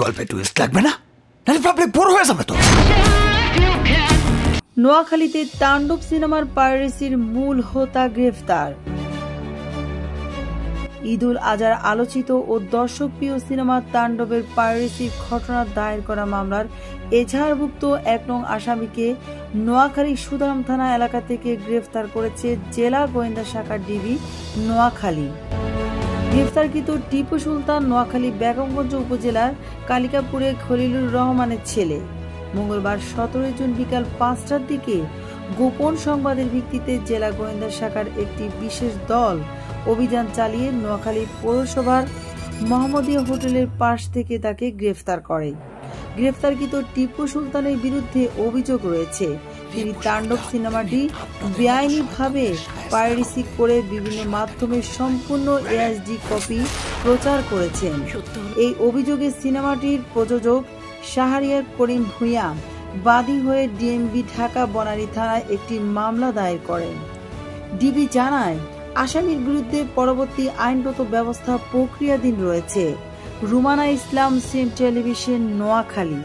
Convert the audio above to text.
গল্পে টুইস্ট লাগবে না, নাহলে পাবলিক বোর হয়ে যাবে তো। নোয়াখালীতে তাণ্ডব সিনেমার পাইরেসির মূল হোতা গ্রেফতার। ঈদুল আজহার আলোচিত ও দর্শকপ্রিয় সিনেমা তাণ্ডবের পাইরেসির ঘটনার দায়ের করা মামলার এজাহারভুক্ত ১ নং আসামিকে নোয়াখালী সুদারাম থানা এলাকা থেকে গ্রেফতার করেছে জেলা গোয়েন্দা শাখার ডিবি নোয়াখালী। গ্রেফতারকৃত টিপু সুলতান নোয়াখালী বেগমগঞ্জ উপজেলার কালিকাপুরে খলিলুর রহমানের ছেলে। মঙ্গলবার ১৭ জুন বিকাল ৫টার দিকে গোপন সংবাদের ভিত্তিতে জেলা গোয়েন্দা শাখার একটি বিশেষ দল অভিযান চালিয়ে নোয়াখালী পৌরসভার মোহাম্মদিয়া হোটেলের পাশ থেকে তাকে গ্রেফতার করে। গ্রেফতারকৃত টিপু সুলতানের বিরুদ্ধে অভিযোগ রয়েছে তিনি তাণ্ডব সিনেমাটি বেআইনিভাবে পাইরেসি করে বিভিন্ন মাধ্যমে সম্পূর্ণ এইচডি কপি প্রচার করেছেন। এই অভিযোগে সিনেমাটির প্রযোজক শাহরিয়ার করিম ভূঁইয়া বাদী হয়ে ডিএমবি ঢাকা বনানী থানায় একটি মামলা দায়ের করেন। ডিবি জানায়, আসামির বিরুদ্ধে পরবর্তী আইনগত ব্যবস্থা প্রক্রিয়াধীন রয়েছে। রুমানা ইসলাম, সিএম টেলিভিশন, নোয়াখালী।